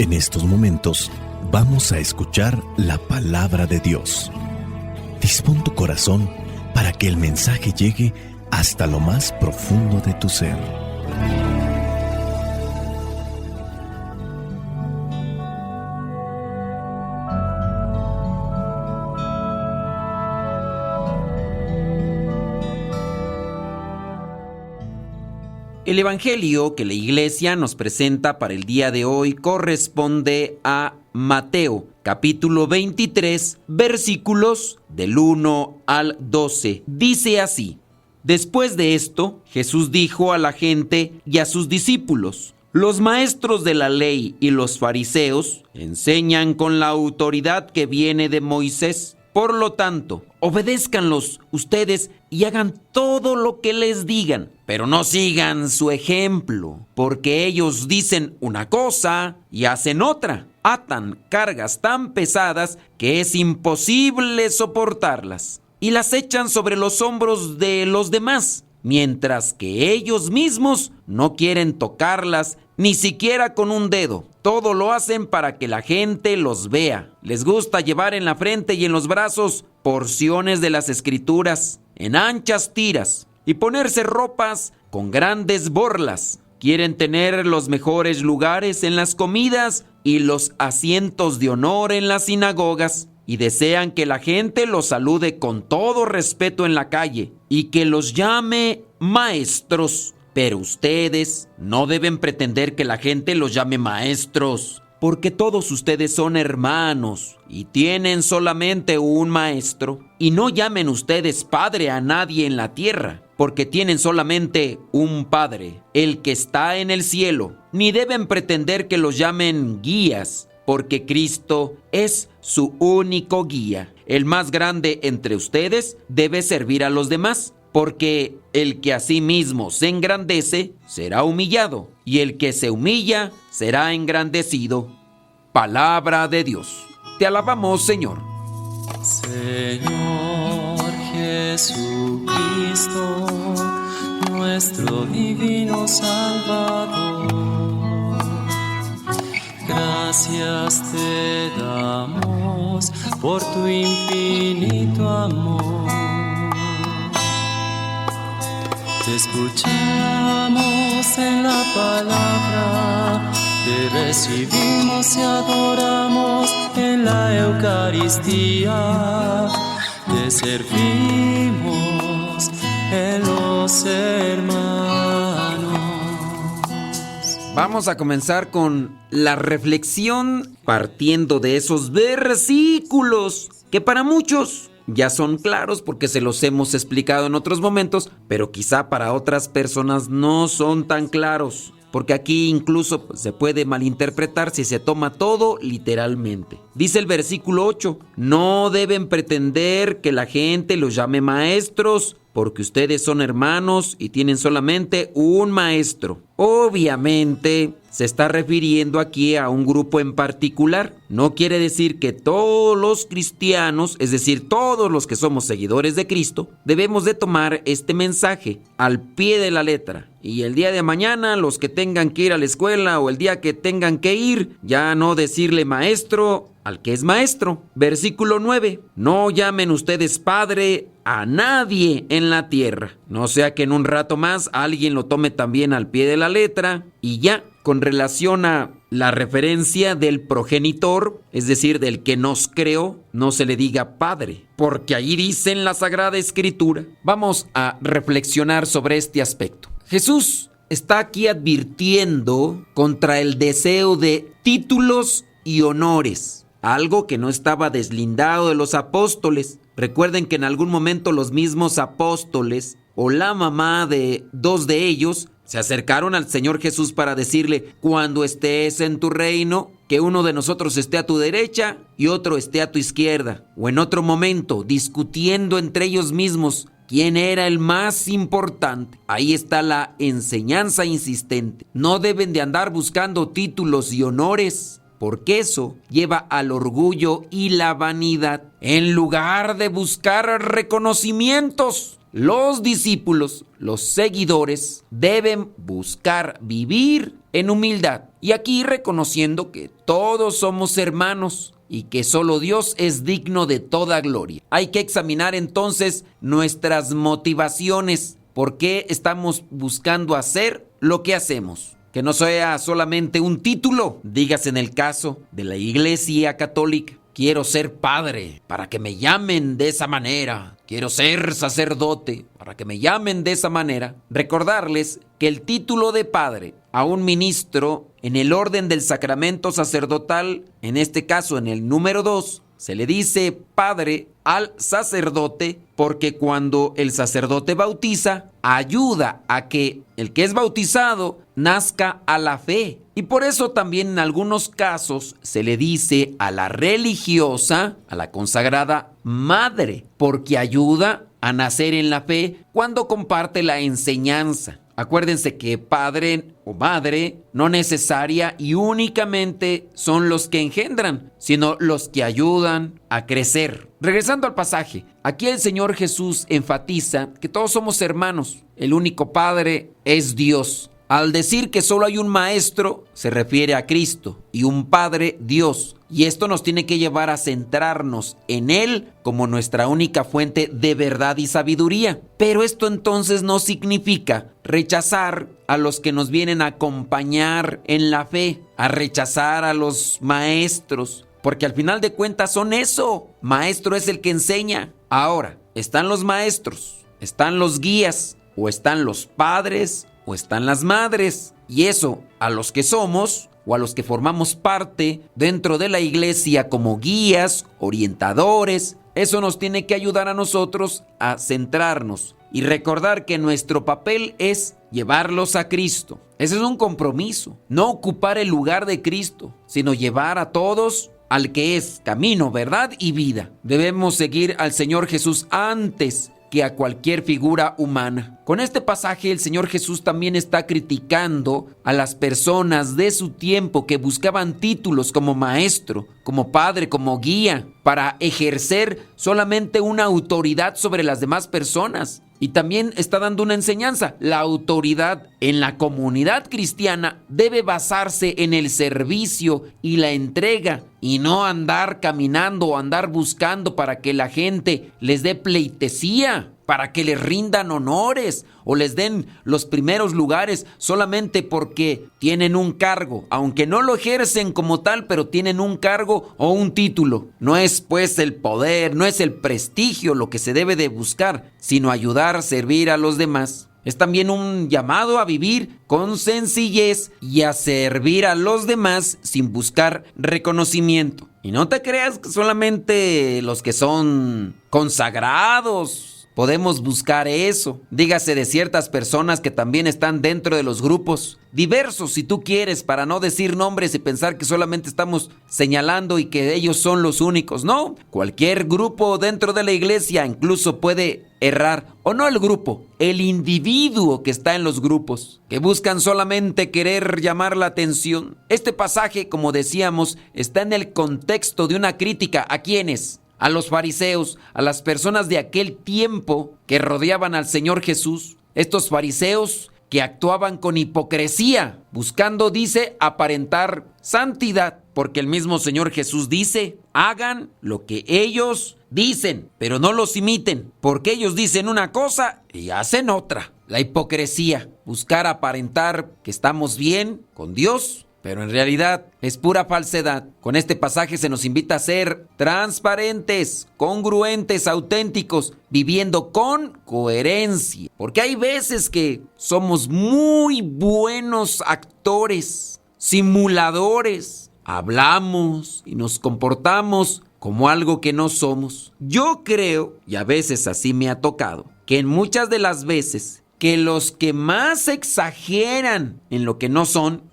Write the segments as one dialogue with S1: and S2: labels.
S1: En estos momentos vamos a escuchar la palabra de Dios. Dispón tu corazón para que el mensaje llegue hasta lo más profundo de tu ser.
S2: El Evangelio que la Iglesia nos presenta para el día de hoy corresponde a Mateo, capítulo 23, versículos del 1 al 12. Dice así: Después de esto, Jesús dijo a la gente y a sus discípulos: Los maestros de la ley y los fariseos enseñan con la autoridad que viene de Moisés. Por lo tanto, obedézcanlos ustedes y hagan todo lo que les digan, pero no sigan su ejemplo, porque ellos dicen una cosa y hacen otra. Atan cargas tan pesadas que es imposible soportarlas y las echan sobre los hombros de los demás, mientras que ellos mismos no quieren tocarlas ni siquiera con un dedo. Todo lo hacen para que la gente los vea. Les gusta llevar en la frente y en los brazos porciones de las Escrituras en anchas tiras y ponerse ropas con grandes borlas. Quieren tener los mejores lugares en las comidas y los asientos de honor en las sinagogas, y desean que la gente los salude con todo respeto en la calle y que los llame maestros. Pero ustedes no deben pretender que la gente los llame maestros, porque todos ustedes son hermanos y tienen solamente un maestro. Y no llamen ustedes padre a nadie en la tierra, porque tienen solamente un Padre, el que está en el cielo. Ni deben pretender que los llamen guías, porque Cristo es su único guía. El más grande entre ustedes debe servir a los demás, porque el que a sí mismo se engrandece será humillado, y el que se humilla será engrandecido. Palabra de Dios. Te alabamos, Señor.
S3: Señor Jesucristo, nuestro divino Salvador, gracias te damos por tu infinito amor. Te escuchamos en la palabra, te recibimos y adoramos en la Eucaristía, te servimos en los hermanos.
S2: Vamos a comenzar con la reflexión partiendo de esos versículos que para muchos ya son claros porque se los hemos explicado en otros momentos, pero quizá para otras personas no son tan claros, porque aquí incluso se puede malinterpretar si se toma todo literalmente. Dice el versículo 8, no deben pretender que la gente los llame maestros, porque ustedes son hermanos y tienen solamente un maestro. Obviamente se está refiriendo aquí a un grupo en particular. No quiere decir que todos los cristianos, es decir, todos los que somos seguidores de Cristo, debemos de tomar este mensaje al pie de la letra. Y el día de mañana, los que tengan que ir a la escuela o el día que tengan que ir, ya no decirle maestro al que es maestro. Versículo 9. No llamen ustedes padre a nadie en la tierra. No sea que en un rato más alguien lo tome también al pie de la letra y ya. Con relación a la referencia del progenitor, es decir, del que nos creó, no se le diga padre, porque ahí dice en la Sagrada Escritura. Vamos a reflexionar sobre este aspecto. Jesús está aquí advirtiendo contra el deseo de títulos y honores, algo que no estaba deslindado de los apóstoles. Recuerden que en algún momento los mismos apóstoles o la mamá de dos de ellos se acercaron al Señor Jesús para decirle: cuando estés en tu reino, que uno de nosotros esté a tu derecha y otro esté a tu izquierda. O en otro momento, discutiendo entre ellos mismos quién era el más importante. Ahí está la enseñanza insistente. No deben de andar buscando títulos y honores, porque eso lleva al orgullo y la vanidad. En lugar de buscar reconocimientos, los discípulos, los seguidores, deben buscar vivir en humildad. Y aquí reconociendo que todos somos hermanos y que solo Dios es digno de toda gloria. Hay que examinar entonces nuestras motivaciones. ¿Por qué estamos buscando hacer lo que hacemos? Que no sea solamente un título, dígase en el caso de la Iglesia Católica. Quiero ser padre para que me llamen de esa manera. Quiero ser sacerdote para que me llamen de esa manera. Recordarles que el título de padre a un ministro en el orden del sacramento sacerdotal, en este caso en el número 2, se le dice padre al sacerdote porque cuando el sacerdote bautiza, ayuda a que el que es bautizado nazca a la fe. Y por eso también en algunos casos se le dice a la religiosa, a la consagrada, madre, porque ayuda a nacer en la fe cuando comparte la enseñanza. Acuérdense que padre o madre no necesaria y únicamente son los que engendran, sino los que ayudan a crecer. Regresando al pasaje, aquí el Señor Jesús enfatiza que todos somos hermanos. El único Padre es Dios. Al decir que solo hay un maestro, se refiere a Cristo, y un Padre, Dios. Y esto nos tiene que llevar a centrarnos en Él como nuestra única fuente de verdad y sabiduría. Pero esto entonces no significa rechazar a los que nos vienen a acompañar en la fe, a rechazar a los maestros, porque al final de cuentas son eso. Maestro es el que enseña. Ahora, están los maestros, están los guías, o están los padres, o están las madres. Y eso, a los que somos o a los que formamos parte dentro de la iglesia como guías, orientadores, eso nos tiene que ayudar a nosotros a centrarnos y recordar que nuestro papel es llevarlos a Cristo. Ese es un compromiso, no ocupar el lugar de Cristo, sino llevar a todos al que es camino, verdad y vida. Debemos seguir al Señor Jesús antes que a cualquier figura humana. Con este pasaje el Señor Jesús también está criticando a las personas de su tiempo que buscaban títulos como maestro, como padre, como guía, para ejercer solamente una autoridad sobre las demás personas. Y también está dando una enseñanza. La autoridad en la comunidad cristiana debe basarse en el servicio y la entrega y no andar caminando o andar buscando para que la gente les dé pleitesía, para que les rindan honores o les den los primeros lugares solamente porque tienen un cargo, aunque no lo ejercen como tal, pero tienen un cargo o un título. No es pues el poder, no es el prestigio lo que se debe de buscar, sino ayudar, servir a los demás. Es también un llamado a vivir con sencillez y a servir a los demás sin buscar reconocimiento. Y no te creas que solamente los que son consagrados podemos buscar eso. Dígase de ciertas personas que también están dentro de los grupos diversos, si tú quieres, para no decir nombres y pensar que solamente estamos señalando y que ellos son los únicos. No, cualquier grupo dentro de la iglesia incluso puede errar. O no el grupo, el individuo que está en los grupos, que buscan solamente querer llamar la atención. Este pasaje, como decíamos, está en el contexto de una crítica. ¿A quiénes? A los fariseos, a las personas de aquel tiempo que rodeaban al Señor Jesús. Estos fariseos que actuaban con hipocresía, buscando, dice, aparentar santidad, porque el mismo Señor Jesús dice, hagan lo que ellos dicen, pero no los imiten, porque ellos dicen una cosa y hacen otra. La hipocresía, buscar aparentar que estamos bien con Dios, pero en realidad es pura falsedad. Con este pasaje se nos invita a ser transparentes, congruentes, auténticos, viviendo con coherencia. Porque hay veces que somos muy buenos actores, simuladores. Hablamos y nos comportamos como algo que no somos. Yo creo, y a veces así me ha tocado, que en muchas de las veces que los que más exageran en lo que no son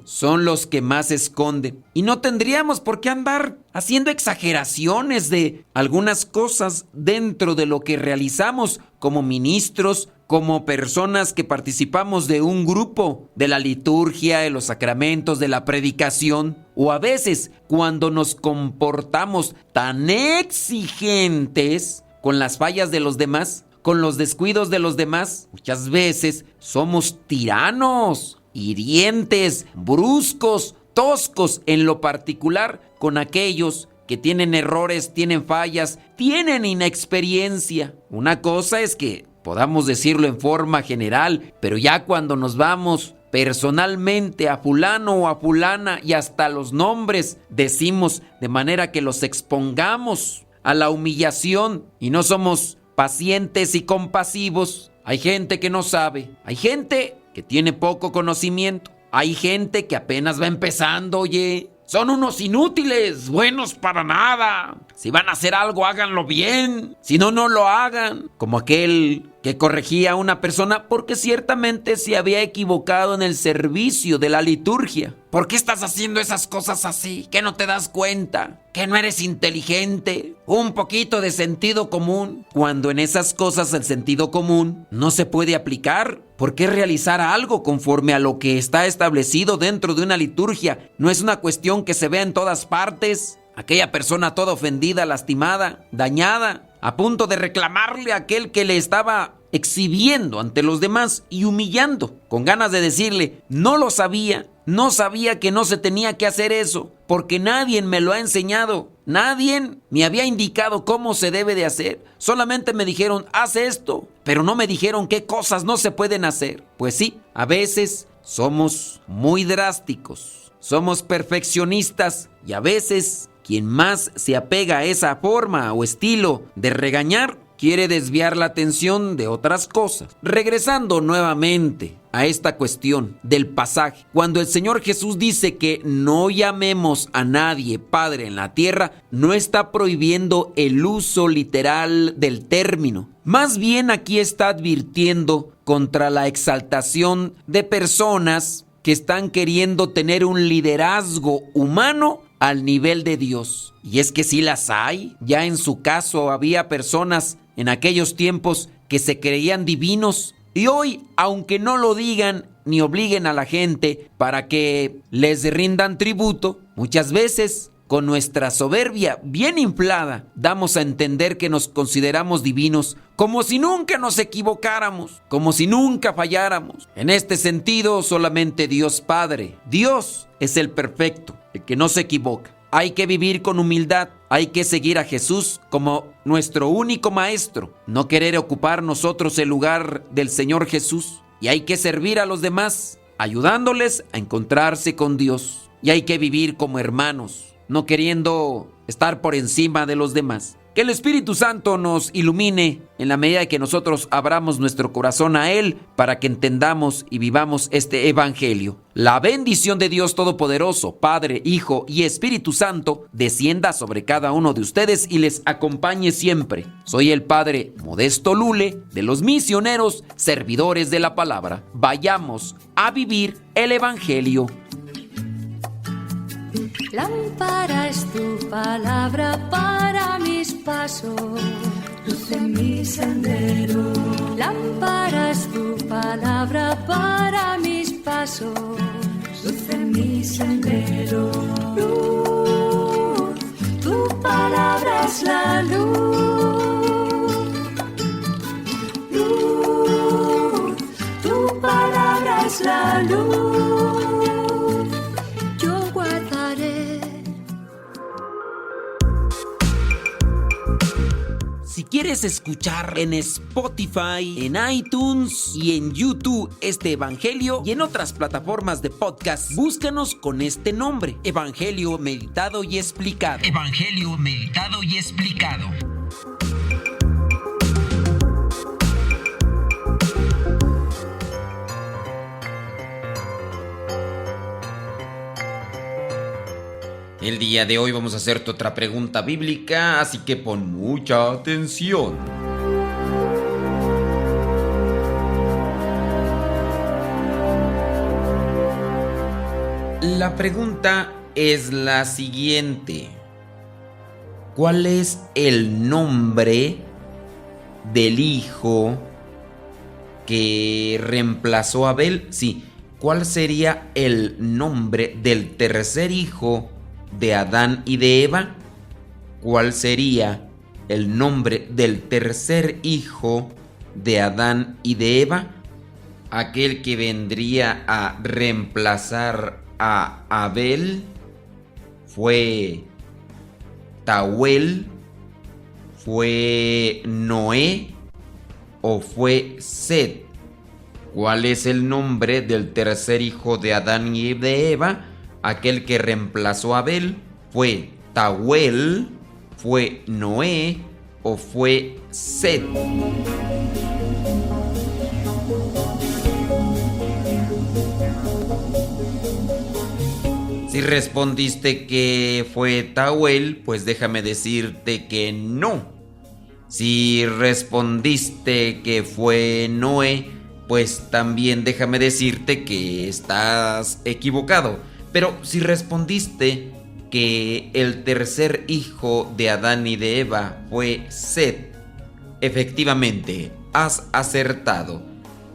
S2: los que más esconden. Y no tendríamos por qué andar haciendo exageraciones de algunas cosas dentro de lo que realizamos como ministros, como personas que participamos de un grupo, de la liturgia, de los sacramentos, de la predicación. O a veces cuando nos comportamos tan exigentes con las fallas de los demás, con los descuidos de los demás. Muchas veces somos tiranos, hirientes, bruscos, toscos en lo particular con aquellos que tienen errores, tienen fallas, tienen inexperiencia. Una cosa es que podamos decirlo en forma general, pero ya cuando nos vamos personalmente a fulano o a fulana y hasta los nombres decimos de manera que los expongamos a la humillación y no somos pacientes y compasivos. Hay gente que no sabe, hay gente que tiene poco conocimiento, hay gente que apenas va empezando, oye. Son unos inútiles, buenos para nada. Si van a hacer algo, háganlo bien. Si no, no lo hagan. Como aquel que corregía a una persona porque ciertamente se había equivocado en el servicio de la liturgia. ¿Por qué estás haciendo esas cosas así? ¿Que no te das cuenta? ¿Que no eres inteligente? Un poquito de sentido común. Cuando en esas cosas el sentido común no se puede aplicar, ¿por qué realizar algo conforme a lo que está establecido dentro de una liturgia? No es una cuestión que se vea en todas partes. Aquella persona toda ofendida, lastimada, dañada, a punto de reclamarle a aquel que le estaba exhibiendo ante los demás y humillando, con ganas de decirle, no lo sabía, no sabía que no se tenía que hacer eso, porque nadie me lo ha enseñado, nadie me había indicado cómo se debe de hacer, solamente me dijeron, haz esto, pero no me dijeron qué cosas no se pueden hacer. Pues sí, a veces somos muy drásticos, somos perfeccionistas y a veces quien más se apega a esa forma o estilo de regañar quiere desviar la atención de otras cosas. Regresando nuevamente a esta cuestión del pasaje, cuando el Señor Jesús dice que no llamemos a nadie Padre en la tierra, no está prohibiendo el uso literal del término. Más bien aquí está advirtiendo contra la exaltación de personas que están queriendo tener un liderazgo humano al nivel de Dios. Y es que sí las hay. Ya en su caso había personas en aquellos tiempos que se creían divinos y hoy, aunque no lo digan ni obliguen a la gente para que les rindan tributo, muchas veces con nuestra soberbia bien inflada damos a entender que nos consideramos divinos, como si nunca nos equivocáramos, como si nunca falláramos. En este sentido, solamente Dios Padre, Dios es el perfecto, el que no se equivoca. Hay que vivir con humildad, hay que seguir a Jesús como nuestro único maestro, no querer ocupar nosotros el lugar del Señor Jesús, y hay que servir a los demás, ayudándoles a encontrarse con Dios, y hay que vivir como hermanos, no queriendo estar por encima de los demás. Que el Espíritu Santo nos ilumine en la medida que nosotros abramos nuestro corazón a Él para que entendamos y vivamos este Evangelio. La bendición de Dios Todopoderoso, Padre, Hijo y Espíritu Santo, descienda sobre cada uno de ustedes y les acompañe siempre. Soy el Padre Modesto Lule, de los misioneros servidores de la palabra. Vayamos a vivir el Evangelio.
S4: Lámpara es tu palabra para mis pasos, luz en mi sendero. Lámpara es tu palabra para mis pasos, luz en mi sendero. Luz, tu palabra es la luz. Luz, tu palabra es la luz.
S2: Si quieres escuchar en Spotify, en iTunes y en YouTube este Evangelio y en otras plataformas de podcast, búscanos con este nombre: Evangelio Meditado y Explicado. Evangelio Meditado y Explicado. El día de hoy vamos a hacerte otra pregunta bíblica, así que pon mucha atención. La pregunta es la siguiente: ¿cuál es el nombre del hijo que reemplazó a Abel? Sí, ¿cuál sería el nombre del tercer hijo de Adán y de Eva? ¿Cuál sería el nombre del tercer hijo de Adán y de Eva? Aquel que vendría a reemplazar a Abel fue Tahuel, fue Noé o fue Set. ¿Cuál es el nombre del tercer hijo de Adán y de Eva? Aquel que reemplazó a Abel fue Tahuel, fue Noé o fue Set. Si respondiste que fue Tahuel, pues déjame decirte que no. Si respondiste que fue Noé, pues también déjame decirte que estás equivocado. Pero si respondiste que el tercer hijo de Adán y de Eva fue Set, efectivamente, has acertado.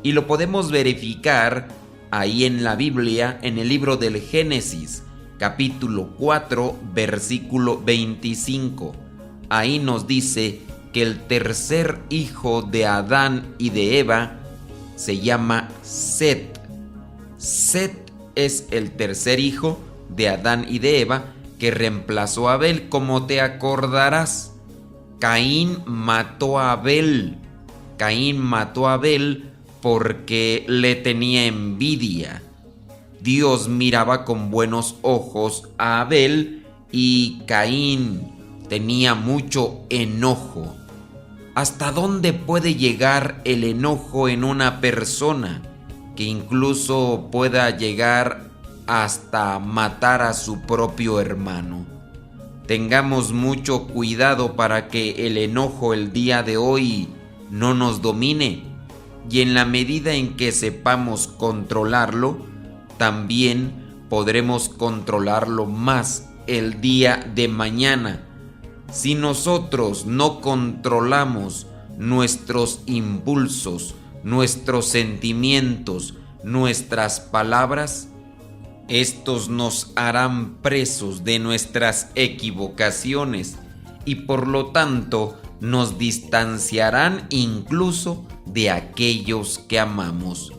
S2: Y lo podemos verificar ahí en la Biblia, en el libro del Génesis, capítulo 4, versículo 25. Ahí nos dice que el tercer hijo de Adán y de Eva se llama Set. Set es el tercer hijo de Adán y de Eva que reemplazó a Abel. Como te acordarás, Caín mató a Abel. Caín mató a Abel porque le tenía envidia. Dios miraba con buenos ojos a Abel y Caín tenía mucho enojo. ¿Hasta dónde puede llegar el enojo en una persona? Que incluso pueda llegar hasta matar a su propio hermano. Tengamos mucho cuidado para que el enojo el día de hoy no nos domine, y en la medida en que sepamos controlarlo, también podremos controlarlo más el día de mañana. Si nosotros no controlamos nuestros impulsos, nuestros sentimientos, nuestras palabras, estos nos harán presos de nuestras equivocaciones y por lo tanto nos distanciarán incluso de aquellos que amamos.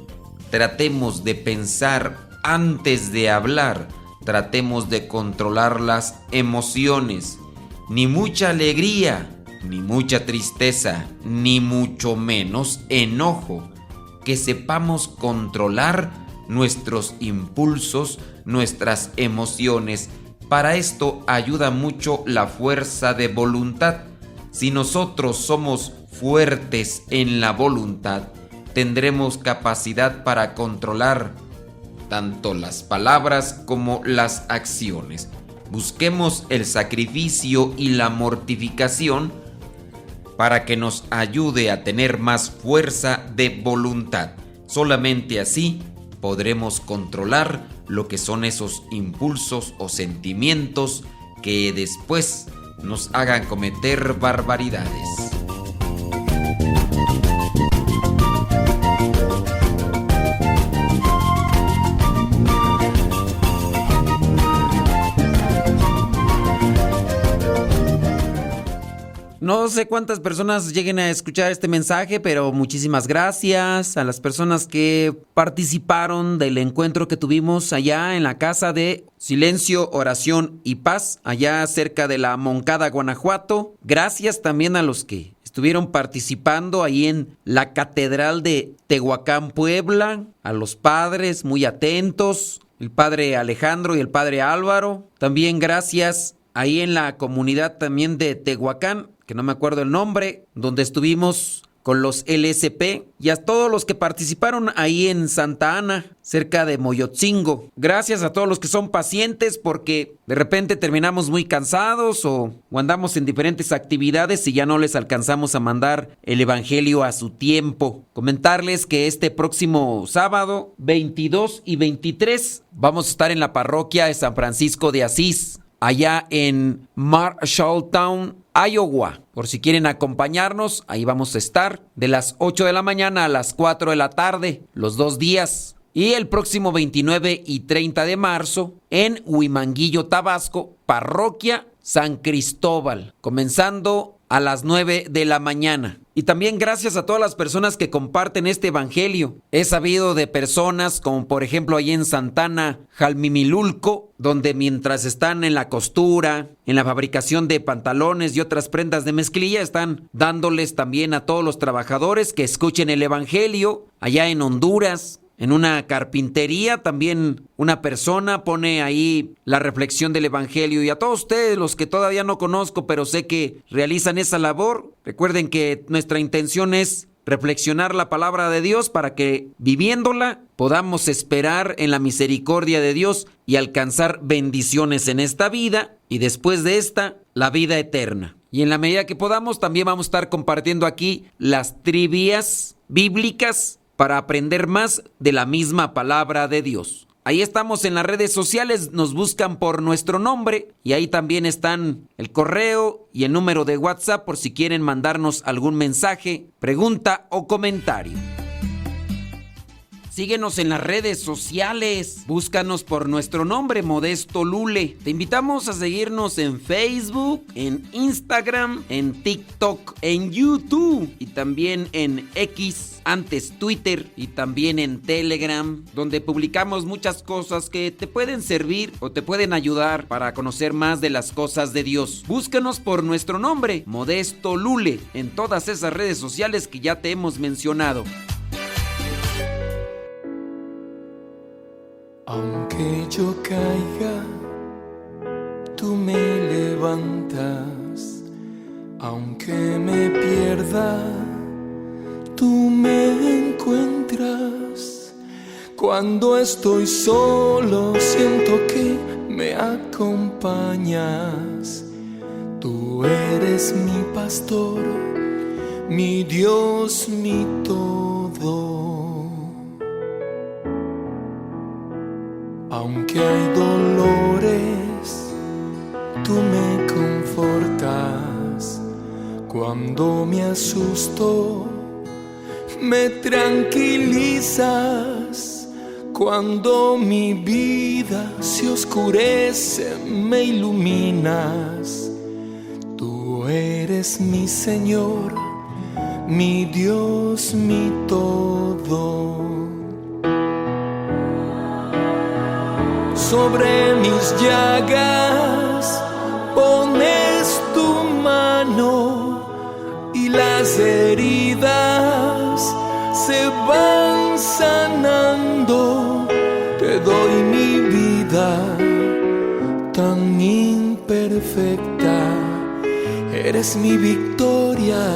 S2: Tratemos de pensar antes de hablar, tratemos de controlar las emociones. Ni mucha alegría, ni mucha tristeza, ni mucho menos enojo. Que sepamos controlar nuestros impulsos, nuestras emociones. Para esto ayuda mucho la fuerza de voluntad. Si nosotros somos fuertes en la voluntad, tendremos capacidad para controlar tanto las palabras como las acciones. Busquemos el sacrificio y la mortificación para que nos ayude a tener más fuerza de voluntad. Solamente así podremos controlar lo que son esos impulsos o sentimientos que después nos hagan cometer barbaridades.
S5: No sé cuántas personas lleguen a escuchar este mensaje, pero muchísimas gracias a las personas que participaron del encuentro que tuvimos allá en la Casa de Silencio, Oración y Paz, allá cerca de la Moncada, Guanajuato. Gracias también a los que estuvieron participando ahí en la Catedral de Tehuacán, Puebla, a los padres muy atentos, el padre Alejandro y el padre Álvaro. También gracias ahí en la comunidad también de Tehuacán, que no me acuerdo el nombre, donde estuvimos con los LSP, y a todos los que participaron ahí en Santa Ana, cerca de Moyotzingo. Gracias a todos los que son pacientes, porque de repente terminamos muy cansados o andamos en diferentes actividades y ya no les alcanzamos a mandar el evangelio a su tiempo. Comentarles que este próximo sábado, 22 y 23, vamos a estar en la parroquia de San Francisco de Asís, allá en Marshalltown, Iowa. Por si quieren acompañarnos, ahí vamos a estar de las 8 de la mañana a las 4 de la tarde, los 2 días. Y el próximo 29 y 30 de marzo en Huimanguillo, Tabasco, parroquia San Cristóbal, comenzando a las 9 de la mañana. Y también gracias a todas las personas que comparten este evangelio. He sabido de personas como por ejemplo ahí en Santana, Jalmimilulco, donde mientras están en la costura, en la fabricación de pantalones y otras prendas de mezclilla, están dándoles también a todos los trabajadores que escuchen el evangelio. Allá en Honduras, en una carpintería, también una persona pone ahí la reflexión del evangelio. Y a todos ustedes, los que todavía no conozco, pero sé que realizan esa labor, recuerden que nuestra intención es reflexionar la palabra de Dios para que viviéndola podamos esperar en la misericordia de Dios y alcanzar bendiciones en esta vida y después de esta, la vida eterna. Y en la medida que podamos, también vamos a estar compartiendo aquí las trivias bíblicas para aprender más de la misma palabra de Dios. Ahí estamos en las redes sociales, nos buscan por nuestro nombre y ahí también están el correo y el número de WhatsApp por si quieren mandarnos algún mensaje, pregunta o comentario. Síguenos en las redes sociales, búscanos por nuestro nombre, Modesto Lule. Te invitamos a seguirnos en Facebook, en Instagram, en TikTok, en YouTube y también en X, antes Twitter, y también en Telegram, donde publicamos muchas cosas que te pueden servir o te pueden ayudar para conocer más de las cosas de Dios. Búscanos por nuestro nombre, Modesto Lule, en todas esas redes sociales que ya te hemos mencionado.
S3: Aunque yo caiga, tú me levantas. Aunque me pierda, tú me encuentras. Cuando estoy solo, siento que me acompañas. Tú eres mi pastor, mi Dios, mi todo. Aunque hay dolores, tú me confortas. Cuando me asusto, me tranquilizas. Cuando mi vida se oscurece, me iluminas. Tú eres mi Señor, mi Dios, mi todo. Sobre mis llagas pones tu mano y las heridas se van sanando. Te doy mi vida tan imperfecta. Eres mi victoria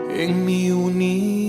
S3: en mi unidad.